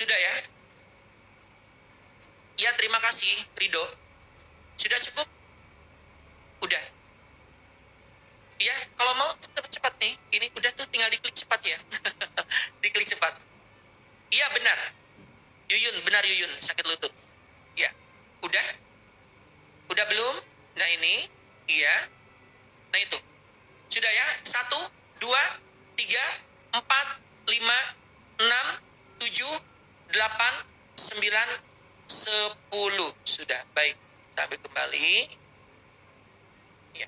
Sudah ya? Ya, terima kasih, Rido. Sudah cukup? Udah. Ya, kalau mau cepat-cepat nih. Ini udah tuh, tinggal diklik cepat ya. Diklik cepat. Iya, benar. Yuyun, benar Yuyun, sakit lutut. Ya. Udah? Udah belum? Nah ini. Iya. Nah itu. Sudah ya? 1, 2, 3, 4, 5, 6, 7, 8, 9, 10. Sudah, baik. Sampai kembali. Ya.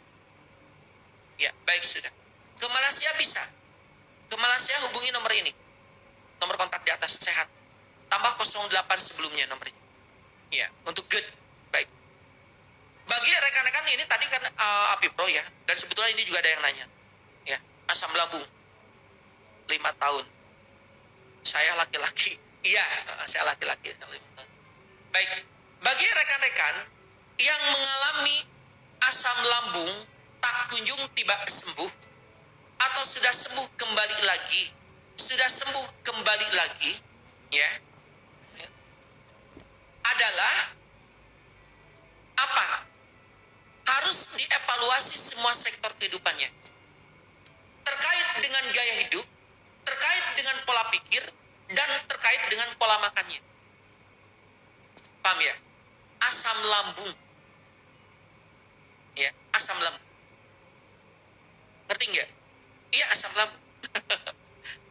Ya, baik sudah. Ke Malaysia bisa. Ke Malaysia hubungi nomor ini. Nomor kontak di atas, sehat. Tambah 08 sebelumnya nomor ini. Ya, untuk good. Baik. Bagi rekan-rekan ini tadi kan APIPRO ya. Dan sebetulnya ini juga ada yang nanya. Ya, asam lambung. 5 tahun. Saya laki-laki. Iya, saya laki-laki. Baik. Bagi rekan-rekan yang mengalami asam lambung tak kunjung tiba sembuh, atau sudah sembuh kembali lagi, ya, adalah apa? Harus dievaluasi semua sektor kehidupannya. Terkait dengan gaya hidup, terkait dengan pola pikir, dan terkait dengan pola makannya. Paham ya? Asam lambung. Ya, asam lambung. Ngerti nggak? Iya, asam lambung.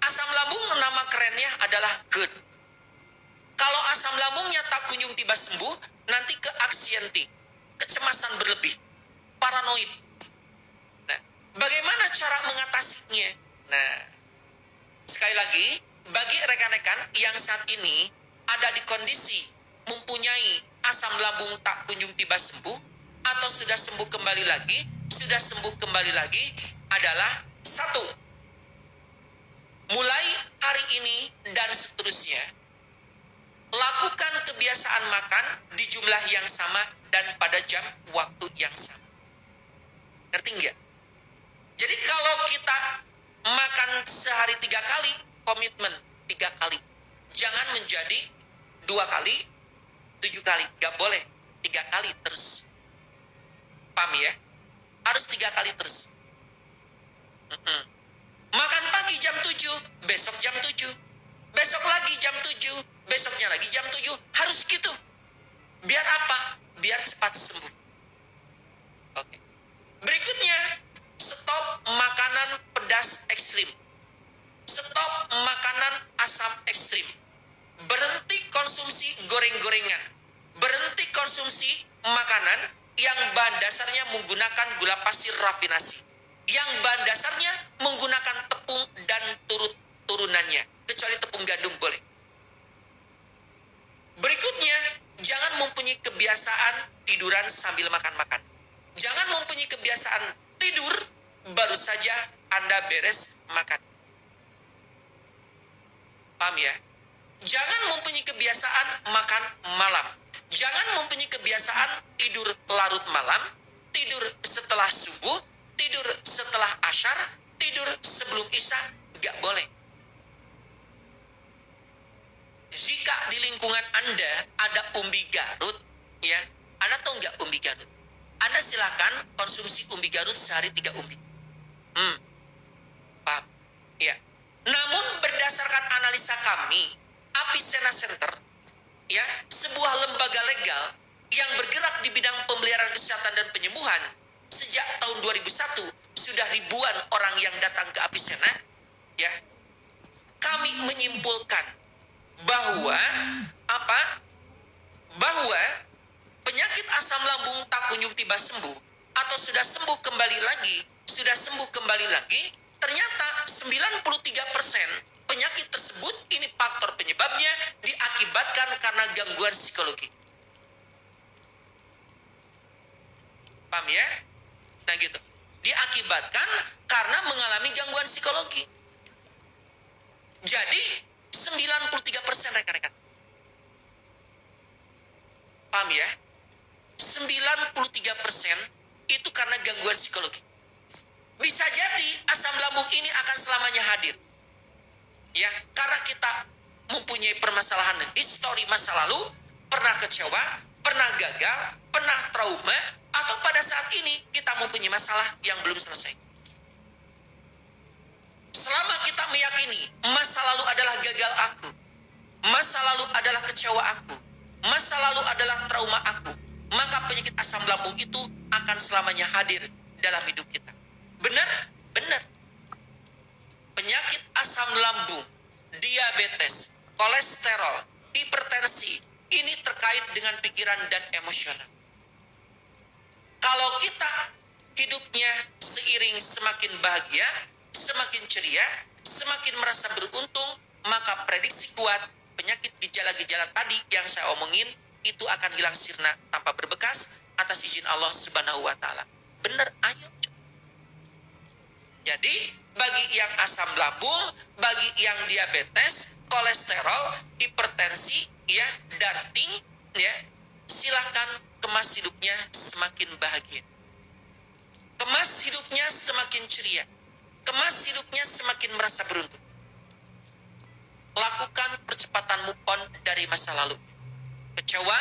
Asam lambung nama kerennya adalah GERD. Kalau asam lambungnya tak kunjung tiba sembuh, nanti ke anxiety, kecemasan berlebih, paranoid. Nah, bagaimana cara mengatasinya? Nah, sekali lagi, bagi rekan-rekan yang saat ini ada di kondisi mempunyai asam lambung tak kunjung tiba sembuh, atau sudah sembuh kembali lagi, adalah 1. Mulai hari ini dan seterusnya, lakukan kebiasaan makan di jumlah yang sama dan pada jam waktu yang sama. Ngerti nggak? Jadi kalau kita makan sehari 3 kali, komitmen 3 kali. Jangan menjadi 2 kali, 7 kali. Nggak boleh 3 kali terus. Paham ya? Harus 3 kali terus. Makan pagi jam 7, besok jam 7. Besok lagi jam 7, besoknya lagi jam 7. Harus gitu. Biar apa? Biar cepat sembuh. Oke. Berikutnya, stop makanan pedas ekstrim. Stop makanan asam ekstrim. Berhenti konsumsi goreng-gorengan. Berhenti konsumsi makanan yang bahan dasarnya menggunakan gula pasir rafinasi. Yang bahan dasarnya menggunakan tepung dan turunannya. Kecuali tepung gandum boleh. Berikutnya, jangan mempunyai kebiasaan tiduran sambil makan-makan. Jangan mempunyai kebiasaan tidur baru saja Anda beres makan. Paham ya? Jangan mempunyai kebiasaan makan malam. Jangan mempunyai kebiasaan tidur larut malam, tidur setelah subuh, tidur setelah asyar, tidur sebelum isya, nggak boleh. Jika di lingkungan Anda ada umbi Garut, ya, Anda tahu nggak umbi Garut? Anda silakan konsumsi umbi Garut sehari 3 umbi. Paham? Ya. Namun berdasarkan analisa kami, Avicenna Center, ya, sebuah lembaga legal yang bergerak di bidang pemeliharaan kesehatan dan penyembuhan, sejak tahun 2001 sudah ribuan orang yang datang ke Avicenna, ya. Kami menyimpulkan bahwa bahwa penyakit asam lambung tak kunjung tiba sembuh, atau sudah sembuh kembali lagi, ternyata 93% penyakit tersebut ini faktor penyebabnya diakibatkan karena gangguan psikologi. Paham ya? Nah gitu. Diakibatkan karena mengalami gangguan psikologi. Jadi 93% rekan-rekan. Paham ya? 93% itu karena gangguan psikologi. Bisa jadi asam lambung ini akan selamanya hadir. Ya, karena kita mempunyai mempunyai permasalahan histori masa lalu, pernah kecewa, pernah gagal, pernah trauma, atau pada saat ini kita mempunyai masalah yang belum selesai. Selama kita meyakini masa lalu adalah gagal aku, masa lalu adalah kecewa aku, masa lalu adalah trauma aku, maka penyakit asam lambung itu akan selamanya hadir dalam hidup kita. Benar? Benar. Penyakit asam lambung, diabetes, kolesterol, hipertensi, ini terkait dengan pikiran dan emosional. Kalau kita hidupnya seiring semakin bahagia, semakin ceria, semakin merasa beruntung, maka prediksi kuat penyakit gejala-gejala tadi yang saya omongin itu akan hilang sirna tanpa berbekas atas izin Allah Subhanahu wa taala. Benar, ayo. Jadi, bagi yang asam lambung, bagi yang diabetes, kolesterol, hipertensi, ya, darting, ya, silakan kemas hidupnya semakin bahagia. Kemas hidupnya semakin ceria. Kemas hidupnya semakin merasa beruntung. Lakukan percepatan move on dari masa lalu. Kecewa,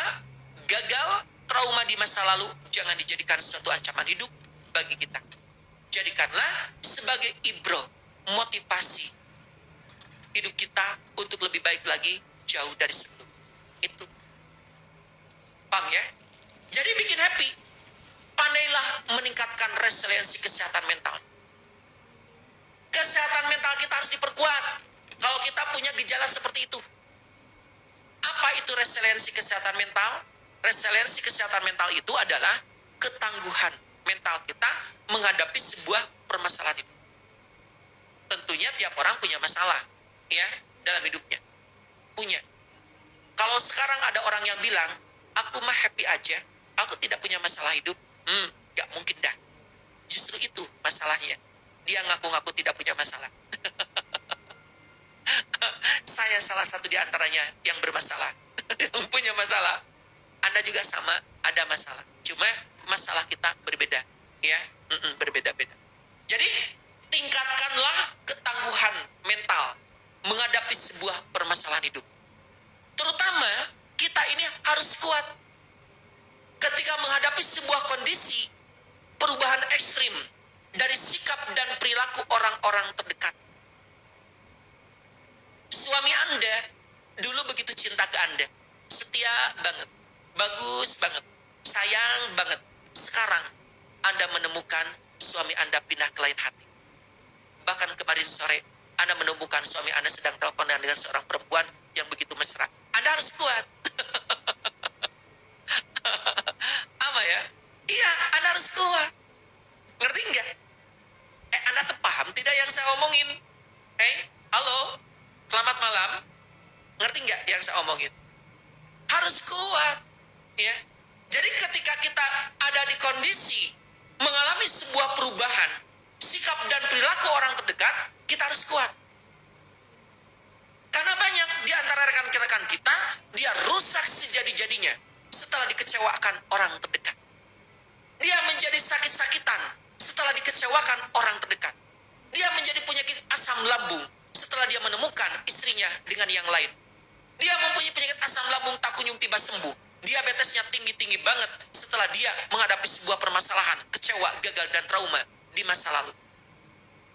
gagal, trauma di masa lalu jangan dijadikan suatu ancaman hidup bagi kita. Jadikanlah sebagai ibro, motivasi hidup kita untuk lebih baik lagi jauh dari sebelum. Itu. Paham ya? Jadi bikin happy. Pandailah meningkatkan resiliensi kesehatan mental. Kesehatan mental kita harus diperkuat. Kalau kita punya gejala seperti itu. Apa itu resiliensi kesehatan mental? Resiliensi kesehatan mental itu adalah ketangguhan mental kita menghadapi sebuah permasalahan hidup. Tentunya tiap orang punya masalah, ya, dalam hidupnya. Punya. Kalau sekarang ada orang yang bilang, aku mah happy aja, aku tidak punya masalah hidup, gak mungkin dah. Justru itu masalahnya. Dia ngaku-ngaku tidak punya masalah. Saya salah satu di antaranya yang bermasalah. Yang punya masalah. Anda juga sama, ada masalah. Cuma masalah kita berbeda. Ya, berbeda-beda. Jadi, tingkatkanlah ketangguhan mental menghadapi sebuah permasalahan hidup. Terutama, kita ini harus kuat ketika menghadapi sebuah kondisi perubahan ekstrim dari sikap dan perilaku orang-orang terdekat. Suami Anda dulu begitu cinta ke Anda, setia banget, bagus banget, sayang banget. Sekarang Anda menemukan suami Anda pindah ke lain hati. Bahkan kemarin sore Anda menemukan suami Anda sedang teleponan dengan seorang perempuan yang begitu mesra. Anda harus kuat. Apa ya? Iya, Anda harus kuat. Ngerti nggak? Anda paham tidak yang saya omongin? Halo, selamat malam. Ngerti nggak yang saya omongin? Harus kuat, ya. Jadi ketika kita ada di kondisi mengalami sebuah perubahan sikap dan perilaku orang terdekat, kita harus kuat. Karena banyak di antara rekan-rekan kita, dia rusak sejadi-jadinya setelah dikecewakan orang terdekat. Dia menjadi sakit-sakitan setelah dikecewakan orang terdekat. Dia menjadi penyakit asam lambung setelah dia menemukan istrinya dengan yang lain. Dia mempunyai penyakit asam lambung tak kunjung tiba sembuh. Diabetesnya tinggi-tinggi banget setelah dia menghadapi sebuah permasalahan, kecewa, gagal, dan trauma di masa lalu.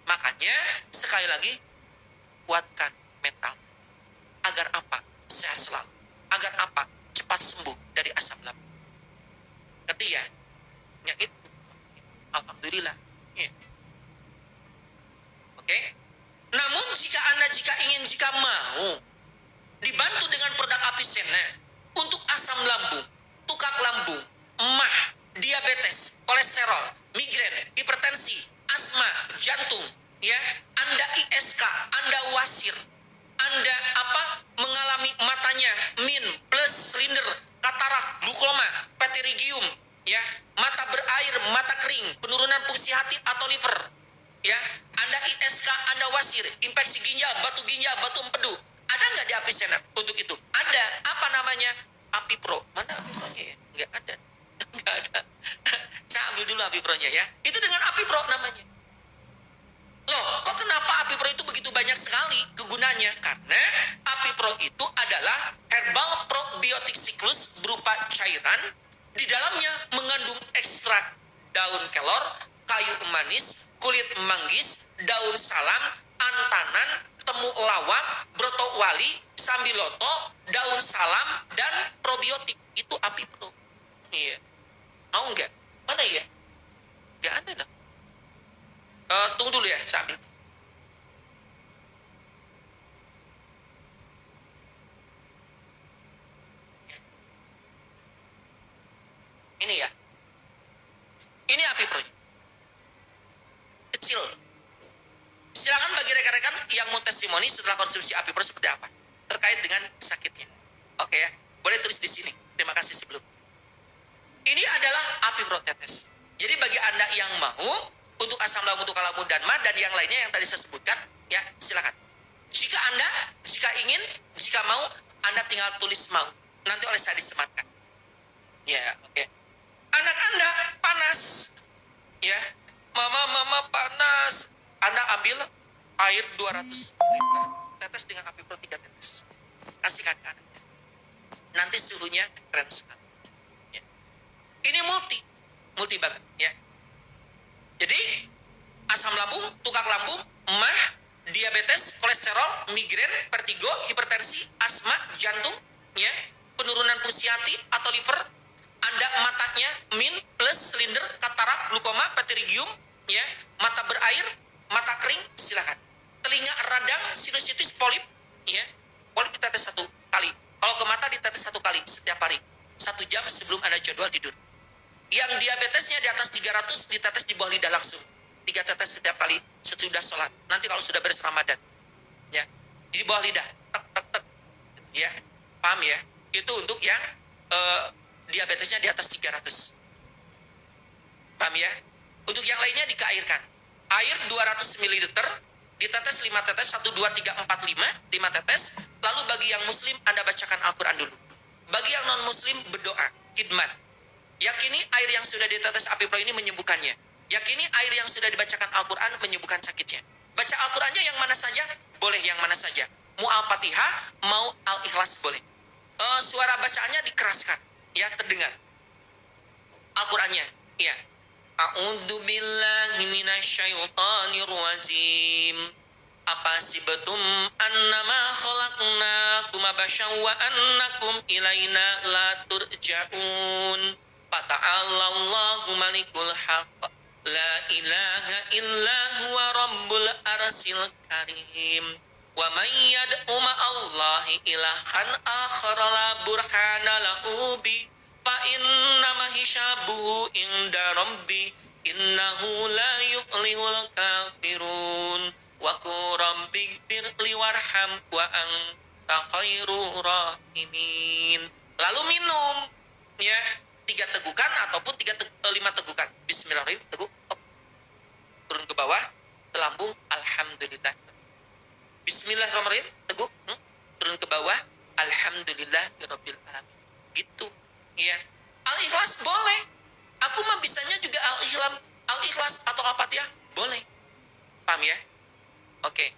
Makanya, sekali lagi, kuatkan mental. Agar apa? Sehat selalu. Agar apa? Cepat sembuh dari asam lambung. Ngerti ya? Yang itu. Alhamdulillah. Ya. Oke? Namun jika mau dibantu dengan produk Avicenna untuk asam lambung, tukak lambung, emah, diabetes, kolesterol, migrain, hipertensi, asma, jantung, ya, Anda ISK, Anda wasir, Anda mengalami matanya min, plus, silinder, katarak, glukoma, pterygium, ya, mata berair, mata kering, penurunan fungsi hati atau liver, ya, Anda ISK, Anda wasir, infeksi ginjal, batu empedu. Ada nggak di Avicenna untuk itu? Ada. Apa namanya? Apipro. Mana Apipronya ya? Nggak ada. Nggak ada. Saya ambil dulu Apipro-nya ya. Itu dengan Apipro namanya. Loh, kok kenapa ApiPro itu begitu banyak sekali kegunaannya? Karena ApiPro itu adalah herbal probiotik siklus berupa cairan. Di dalamnya mengandung ekstrak daun kelor, kayu manis, kulit manggis, daun salam, antanan, temu lawang, broto wali, sambiloto, daun salam, dan probiotik. Itu ApiPro. Iya. Mau nggak? Mana ya? Nggak ada dah. Tunggu dulu ya, saya ambil. Ini ya. Ini ApiPro. Kecil. Silakan bagi rekan-rekan yang mau testimoni setelah konsumsi ApiPro seperti apa terkait dengan sakitnya. Oke ya. Boleh tulis di sini. Terima kasih sebelum. Ini adalah ApiPro tetes. Jadi bagi Anda yang mau untuk asam lambung, tukar lambung, dan mah, dan yang lainnya yang tadi saya sebutkan, ya silakan. Jika ingin, jika mau, Anda tinggal tulis mau. Nanti oleh saya disematkan. Ya, oke. Anak Anda panas. Ya, mama panas. Anda ambil air 200 liter, tetes dengan ApiPro 3 tetes. Kasih ke anak. Nanti suhunya keren sekali. Ya. Ini multi banget, ya. Jadi, asam lambung, tukar lambung, mah, diabetes, kolesterol, migrain, vertigo, hipertensi, asma, jantung, ya, penurunan fungsi hati atau liver, Anda matanya min, plus, silinder, katarak, glukoma, pterygium, ya, mata berair, mata kering, silakan. Telinga radang, sinusitis, polip, ya, polip ditetes 1 kali. Kalau ke mata ditetes 1 kali setiap hari, 1 jam sebelum Anda jadwal tidur. Yang diabetesnya di atas 300 ditetes di bawah lidah langsung. 3 tetes setiap kali sesudah sholat. Nanti kalau sudah beres Ramadan, ya, di bawah lidah, tek, ya, paham ya? Itu untuk yang diabetesnya di atas 300. Paham ya? Untuk yang lainnya dikairkan. Air 200 ml, ditetes 5 tetes, 1, 2, 3, 4, 5 tetes. Lalu bagi yang muslim, Anda bacakan Al-Quran dulu. Bagi yang non-muslim, berdoa, khidmat. Yakini air yang sudah ditetes ApiPro ini menyembuhkannya. Yakini air yang sudah dibacakan Al-Quran menyembuhkan sakitnya. Baca Al-Qurannya yang mana saja, boleh yang mana saja. Mau Al-Fatihah, mau Al-Ikhlas boleh. Suara bacaannya dikeraskan, ya, terdengar. Al-Qurannya, ya. A'udzu billahi minasyaitonir rajim. Apasibtum annama khalaqnakum abasyan wa annakum ilaina la turja'un. Fata'allallahu malikul haq. La ilaha illa huwa rabbul arsil karim. Wa man yad'u ma'allahi ilahan akhara la burhana lahu bi fa innama hisabuhu inda rabbi innahu la yuflihul kafirun. Wa qur rabbi firli warham wa anta khairur rahimin. Lalu minum, ya, 3 tegukan ataupun 5 tegukan. Bismillahirrahmanirrahim, teguk, turun ke bawah, ke lambung, alhamdulillah. Bismillahirrahmanirrahim, teguk, turun ke bawah, alhamdulillahirabbil alamin. Gitu, ya. Al-Ikhlas boleh. Aku mah bisanya juga Al-Ikhlas atau Al-Fatihah boleh. Paham ya? Oke.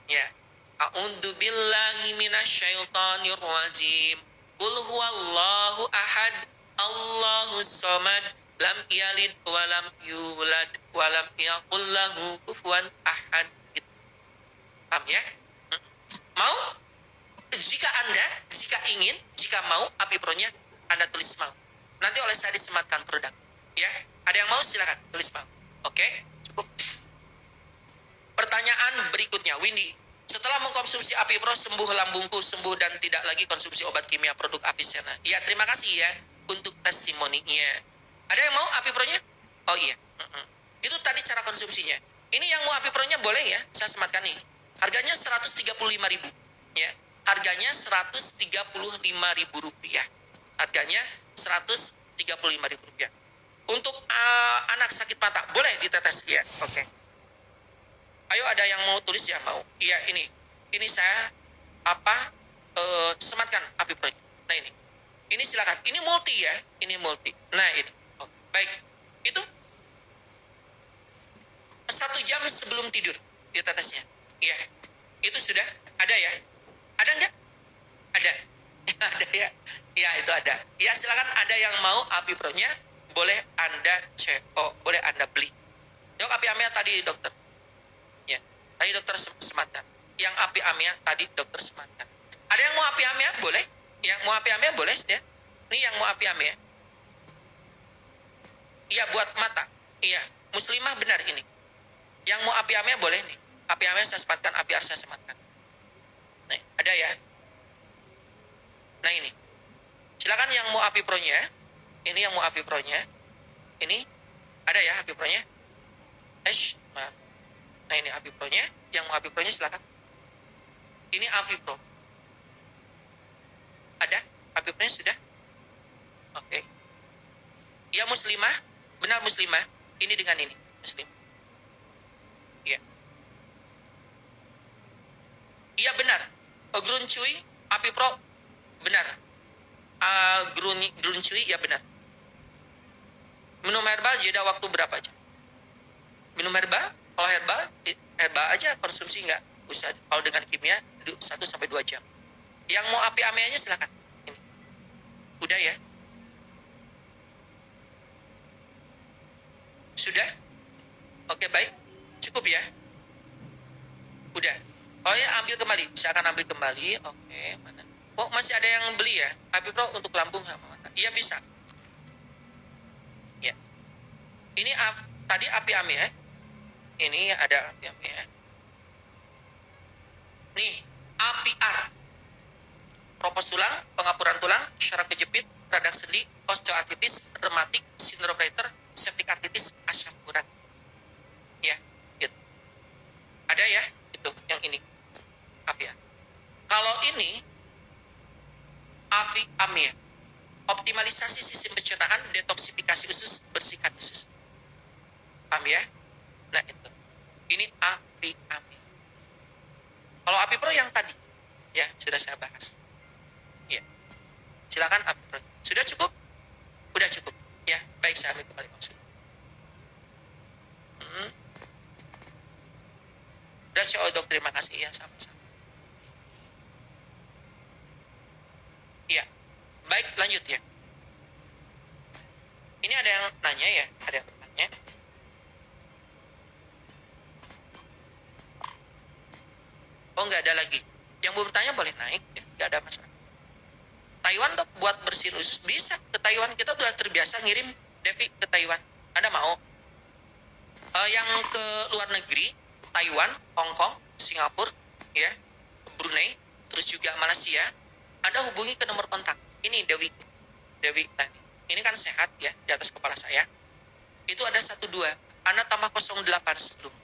Ya. A'udzu billahi minasyaitonir rajim. Qul huwallahu ahad, Allahus samad, lam yalid wa lam yulad wa lam yakul lahu kufuwan ahad. Paham ya? Mau? Jika ingin, jika mau ApiPro-nya, Anda tulis mau. Nanti oleh saya disematkan produk. Ya, ada yang mau silakan tulis mau. Oke, cukup. Pertanyaan berikutnya, Windy. Setelah mengkonsumsi ApiPro, sembuh lambungku, sembuh dan tidak lagi konsumsi obat kimia produk Avicenna. Ya, terima kasih ya untuk testimoninya. Ada yang mau ApiPro-nya? Oh iya. Itu tadi cara konsumsinya. Ini yang mau ApiPro-nya boleh ya, saya sematkan nih. Harganya 135.000, ya. Harganya 135.000 rupiah. Harganya 135.000 rupiah. Untuk anak sakit mata, boleh ditetes ya. Oke. Ayo, ada yang mau tulis ya? Mau? Iya, ini saya sematkan ApiPro. Nah ini silakan. Ini multi ya, ini multi. Nah ini, baik. Itu 1 jam sebelum tidur ditetesnya. Iya. Itu sudah ada ya? Ada enggak? Ada. Ada ya? Ya, itu ada. Ya, silakan ada yang mau API Pro-nya, boleh Anda CO, boleh Anda beli. Yuk, API AMEA tadi dokter. Ya, tadi dokter sematkan. Yang API AMEA tadi dokter sematkan. Ada yang mau API AMEA? Boleh. Yang mau API AMEA boleh ya. Ini yang mau API AMEA. Iya, buat mata. Iya, muslimah benar ini. Yang mau API AMEA boleh nih. API AMEA saya sematkan, API AR saya sematkan. Nih, ada ya. Nah ini. Silakan yang mau API Pro-nya. Ini yang mau API Pro-nya. Ini ada ya API Pro-nya. Maaf. Nah ini API Pro-nya. Yang mau API Pro-nya silakan. Ini API Pro. Ada? API Pro-nya sudah? Oke. Ya muslimah. Benar muslimah. Ini dengan ini. Muslim. Iya. Iya benar. Gruncuy, API Pro. Benar. Gruncuy, ya benar. Minum herbal jeda waktu berapa jam? Minum herbal, kalau herbal aja konsumsi nggak usah. Kalau dengan kimia 1-2 jam. Yang mau API AMEA-nya silakan. Ini. Udah ya? Sudah? Oke, baik. Cukup ya? Udah. Oh ya, ambil kembali. Saya akan ambil kembali. Oke, mana? Oh, masih ada yang beli ya? API Pro untuk lambung sama mata. Iya bisa. Ya. Ini tadi API AMEA. Ini ada API AMEA. Nih, API R. Propos tulang, pengapuran tulang, syaraf kejepit, radang sendi, osteoartritis, rematik, sindrom Reiter, septic artritis, asam urat. Ya, gitu. Ada ya, itu yang ini. API R. Kalau ini API AMEA. Optimalisasi sistem pencernaan, detoksifikasi usus, bersihkan usus. Paham ya? Nah itu. Ini API AMEA. Kalau API Pro yang tadi, ya sudah saya bahas. Ya, silakan API Pro. Sudah cukup? Udah cukup. Ya, baik saya ambil kembali maksud. Udah show dok, terima kasih ya sama-sama. Ya, baik lanjut ya. Ini ada yang nanya ya, ada yang bertanya. Oh nggak ada lagi. Yang mau bertanya boleh naik ya, nggak ada masalah. Taiwan dok buat bersihin usus bisa ke Taiwan, kita udah terbiasa ngirim Devi ke Taiwan. Anda mau? Yang ke luar negeri, Taiwan, Hong Kong, Singapura, ya, Brunei, terus juga Malaysia, Anda hubungi ke nomor kontak. Ini Dewi, nah, ini kan sehat ya di atas kepala saya. Itu ada 12. Anda tambah 08 sebelum,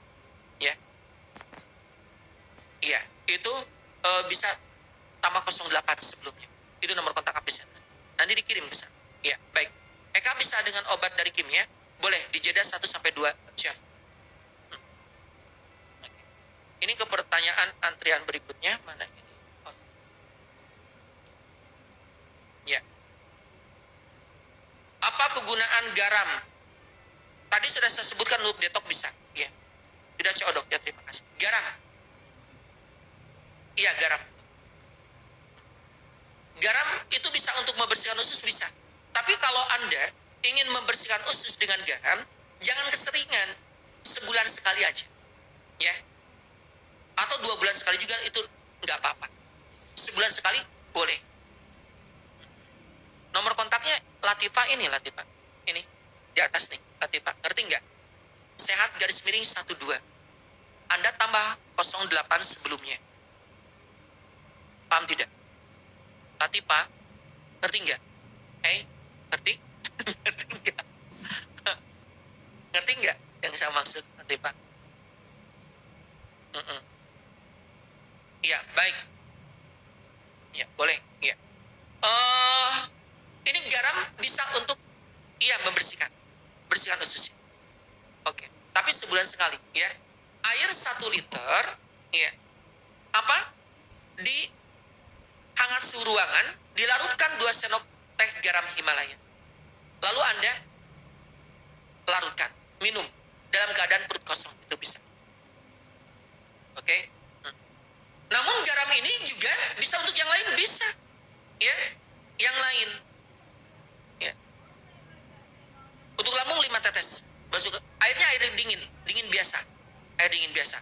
ya. Iya, itu bisa tambah 08 sebelumnya. Itu nomor kontak API. Nanti dikirim ke sana. Ya, baik. Eka bisa dengan obat dari kimia, boleh dijeda 1-2 jam. Ini ke pertanyaan antrian berikutnya, mana ini? Oh. Ya. Apa kegunaan garam? Tadi sudah saya sebutkan untuk detok bisa. Ya. Sudah codok ya, terima kasih. Garam. Iya, garam. Garam itu bisa untuk membersihkan usus, bisa. Tapi kalau Anda ingin membersihkan usus dengan garam, jangan keseringan. Sebulan sekali aja. Ya. Atau 2 bulan sekali juga itu nggak apa-apa. Sebulan sekali boleh. Nomor kontaknya Latifah ini, Latifah. Ini di atas nih, Latifah. Ngerti nggak? Sehat garis miring 12. Anda tambah 08 sebelumnya. Paham tidak? Latifah, ngerti nggak? Ngerti? Ngerti nggak? Ngerti nggak yang saya maksud, Latifah? Iya, baik. Ya, boleh. Ya. Ini garam bisa untuk membersihkan. Bersihkan usus. Oke. Tapi sebulan sekali, ya. Air 1 liter, ya. Apa? Di hangat suhu ruangan, dilarutkan 2 sendok teh garam Himalaya. Lalu Anda larutkan, minum dalam keadaan perut kosong, itu bisa. Oke. Hmm. Namun garam ini juga bisa untuk yang lain, bisa. Ya, yang lain. Ya. Untuk lambung 5 tetes. Masuk airnya air dingin, dingin biasa. Air dingin biasa.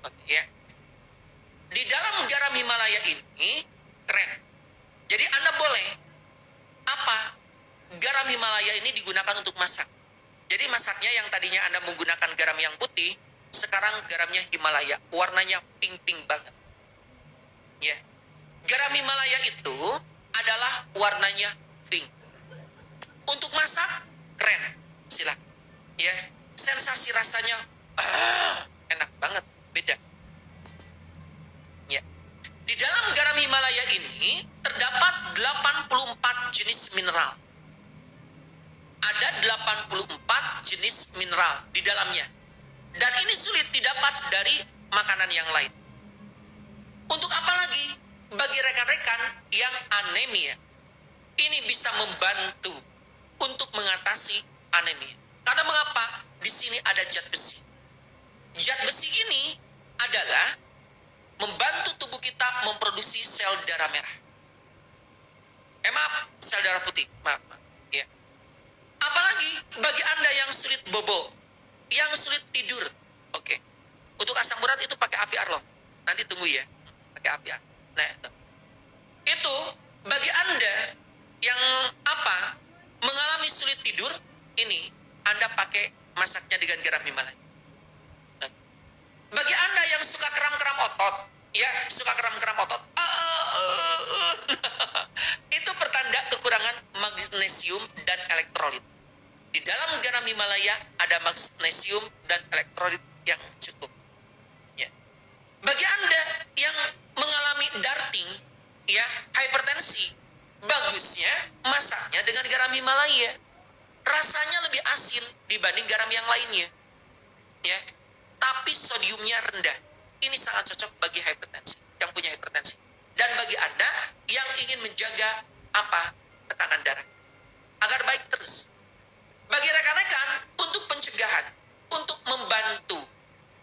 Oke, ya. Di dalam garam Himalaya ini keren. Jadi Anda boleh apa? Garam Himalaya ini digunakan untuk masak. Jadi masaknya yang tadinya Anda menggunakan garam yang putih, sekarang garamnya Himalaya, warnanya pink-pink banget. Ya. Garam Himalaya itu adalah warnanya pink. Untuk masak keren. Silakan. Ya. Sensasi rasanya enak banget, beda. Ya. Di dalam garam Himalaya ini terdapat 84 jenis mineral. Ada 84 jenis mineral di dalamnya. Dan ini sulit didapat dari makanan yang lain. Untuk apa lagi? Bagi rekan-rekan yang anemia, ini bisa membantu untuk mengatasi anemia. Karena mengapa? Di sini ada zat besi. Zat besi ini adalah membantu tubuh kita memproduksi sel darah merah. Maaf, sel darah putih. Maaf. Ya. Apalagi bagi Anda yang sulit bobo, yang sulit tidur. Oke. Untuk asam urat itu pakai Api Arlong. Nanti tunggu ya. Pakai Api Arlong. Nah, itu bagi Anda yang mengalami sulit tidur, ini Anda pakai masaknya dengan garam Himalaya. Nah, bagi Anda yang suka kram-kram otot, ya, suka kram-kram otot, itu pertanda kekurangan magnesium dan elektrolit. Di dalam garam Himalaya ada magnesium dan elektrolit yang cukup. Ya. Bagi Anda yang mengalami darting, ya, hipertensi, bagusnya masaknya dengan garam Himalaya. Rasanya lebih asin dibanding garam yang lainnya. Ya. Tapi sodiumnya rendah. Ini sangat cocok bagi hipertensi, yang punya hipertensi. Dan bagi Anda yang ingin menjaga tekanan darah agar baik terus. Bagi rekan-rekan untuk pencegahan, untuk membantu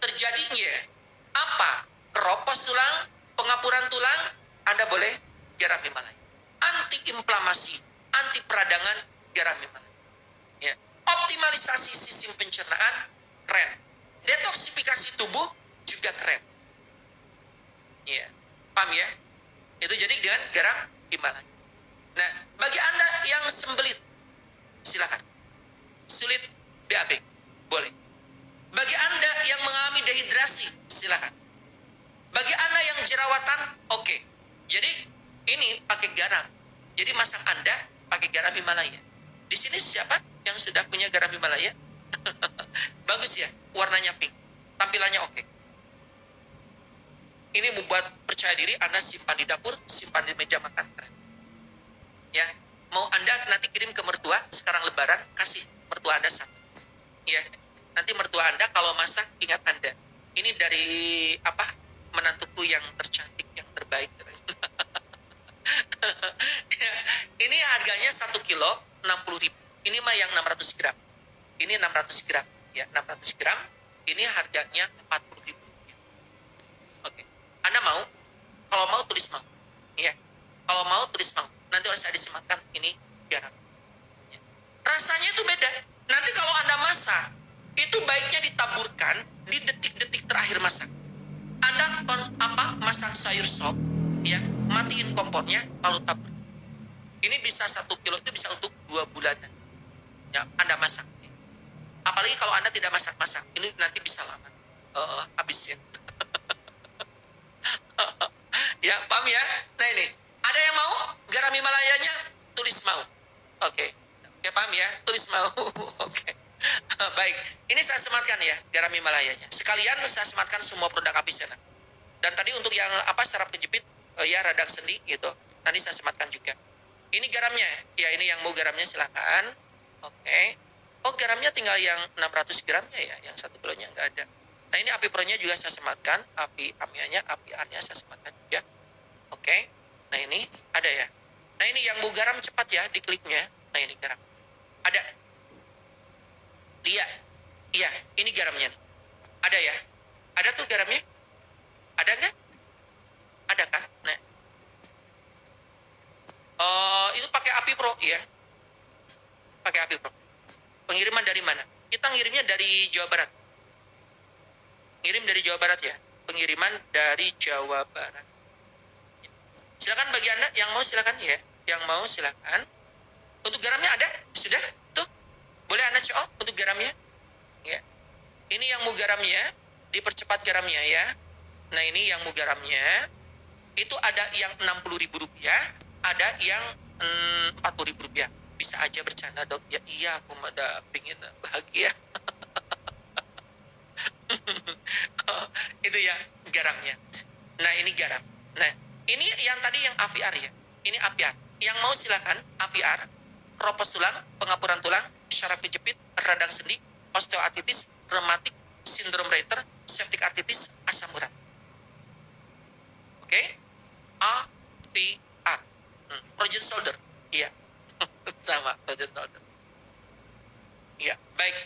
terjadinya keropos tulang, pengapuran tulang, Anda boleh garam Himalaya. Anti-inflamasi, anti peradangan, garam Himalaya. Ya. Optimalisasi sistem pencernaan, keren. Detoksifikasi tubuh juga keren. Ya, paham ya? Itu jadi dengan garam Himalaya. Nah, bagi Anda yang sembelit, silakan. Sulit BAB, boleh. Bagi Anda yang mengalami dehidrasi, silakan. Bagi Anda yang jerawatan, oke. Jadi ini pakai garam. Jadi masak Anda pakai garam Himalaya. Di sini siapa yang sudah punya garam Himalaya? Bagus ya, warnanya pink. Tampilannya oke. Ini membuat percaya diri Anda simpan di dapur, simpan di meja makan. Ya, mau Anda nanti kirim ke mertua, sekarang lebaran, kasih mertua Anda satu. Ya, nanti mertua Anda kalau masak ingat Anda. Ini dari menantuku yang tercantik, yang terbaik. Ya, ini harganya 1 kilo 60.000. Ini mah yang 600 gram. Ini 600 gram. Ya, 600 gram. Ini harganya 40.000. Oke. Anda mau? Kalau mau tulis mau. Ya. Kalau mau tulis mau. Nanti oleh saya disematkan ini garam. Ya. Rasanya itu beda. Nanti kalau Anda masak, itu baiknya ditaburkan di detik-detik terakhir masak. Anda masak sayur sop, ya, matiin kompornya lalu tabur. Ini bisa 1 kilo itu bisa untuk 2 bulanan. Ya, Anda masak. Apalagi kalau Anda tidak masak-masak, ini nanti bisa lama. Habis ya. Ya, paham ya? Nah ini, ada yang mau garam Himalayanya? Tulis mau. Oke. Oke, paham ya? Tulis mau. Oke. Baik, ini saya sematkan ya garam Himalayanya. Sekalian saya sematkan semua produk Apisena. Dan tadi untuk yang saraf kejepit, ya radang sendi gitu. Nanti saya sematkan juga. Ini garamnya, ya ini yang mau garamnya silakan. Oke. Oh garamnya tinggal yang 600 gramnya ya, yang 1 kilonya nggak ada. Nah ini api pronya juga saya sematkan, api amianya, api arnya saya sematkan juga. Oke. Nah ini ada ya. Nah ini yang mau garam cepat ya dikliknya. Nah ini garam. Ada. Lihat. Iya, ini garamnya. Ada ya. Ada tuh garamnya. Ada nggak? Ada kan? Nah, itu pakai API Pro ya. Pakai API Pro. Pengiriman dari mana? Kita ngirimnya dari Jawa Barat. Ngirim dari Jawa Barat ya. Pengiriman dari Jawa Barat. Silakan bagi Anda yang mau silakan ya. Yang mau silakan. Untuk garamnya ada? Sudah? Tuh. Boleh Anda CO untuk garamnya? Ya. Ini yang mau garamnya, dipercepat garamnya ya. Nah, ini yang mau garamnya. Itu ada yang Rp60.000, ada yang Rp40.000. Bisa aja bercanda, Dok. Ya iya, aku udah pengen bahagia. Itu ya garamnya. Nah, ini garam. Nah, ini yang tadi yang AVR ya. Ini AVR. Yang mau silakan AVR, ropos tulang, pengapuran tulang, syaraf kejepit, radang sendi, osteoartritis, rematik, sindrom Reiter, septic arthritis, asam urat. Oke? AVR. Frozen shoulder. Iya. Sama frozen shoulder. Iya, baik.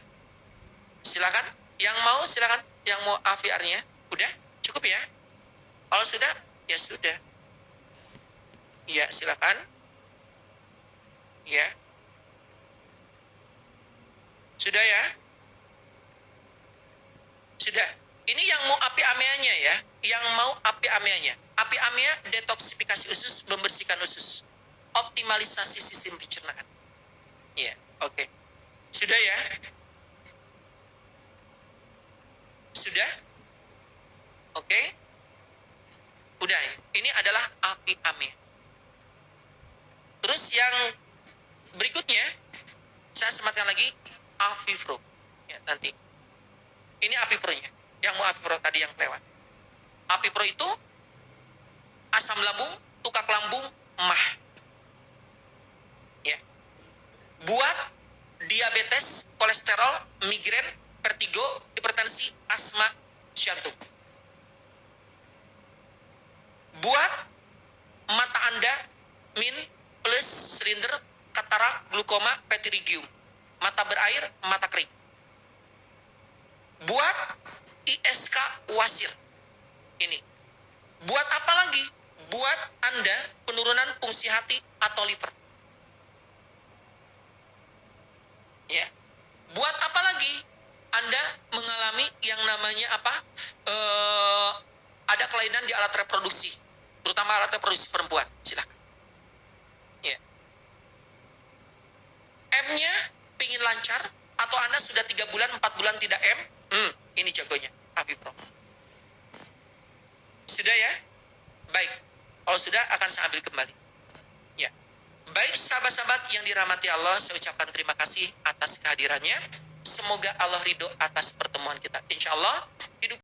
Silakan. Yang mau silakan. Yang mau AVR-nya. Udah? Cukup ya? Kalau sudah, ya sudah. Iya, silakan. Ya. Sudah ya? Sudah. Ini yang mau api ameanya ya. Yang mau api ameanya. Api amea detoksifikasi usus, membersihkan usus. Optimalisasi sistem pencernaan. Ya, oke. Sudah ya? Sudah? Oke. Udah. Ini adalah api amea. Terus yang berikutnya, saya sematkan lagi AviPro. Ya, nanti. Ini AviPro-nya. Yang mau AviPro tadi yang lewat. AviPro itu asam lambung, tukak lambung, mah. Ya. Buat diabetes, kolesterol, migrain, vertigo, hipertensi, asma, jantung. Buat mata Anda, min, plus, silinder, katarak, glukoma, pterygium. Mata berair, mata kering. Buat ISK wasir. Ini. Buat apa lagi? Buat Anda penurunan fungsi hati atau liver. Ya. Buat apa lagi? Anda mengalami yang namanya apa? Ada kelainan di alat reproduksi, terutama alat reproduksi perempuan. Silakan. Ya. M-nya pingin lancar, atau Anda sudah 3 bulan, 4 bulan tidak M? Ini jagonya, AviPro. Sudah ya? Baik. Kalau sudah, akan saya ambil kembali. Ya. Baik, sahabat-sahabat yang dirahmati Allah, saya ucapkan terima kasih atas kehadirannya. Semoga Allah ridho atas pertemuan kita. Insya Allah,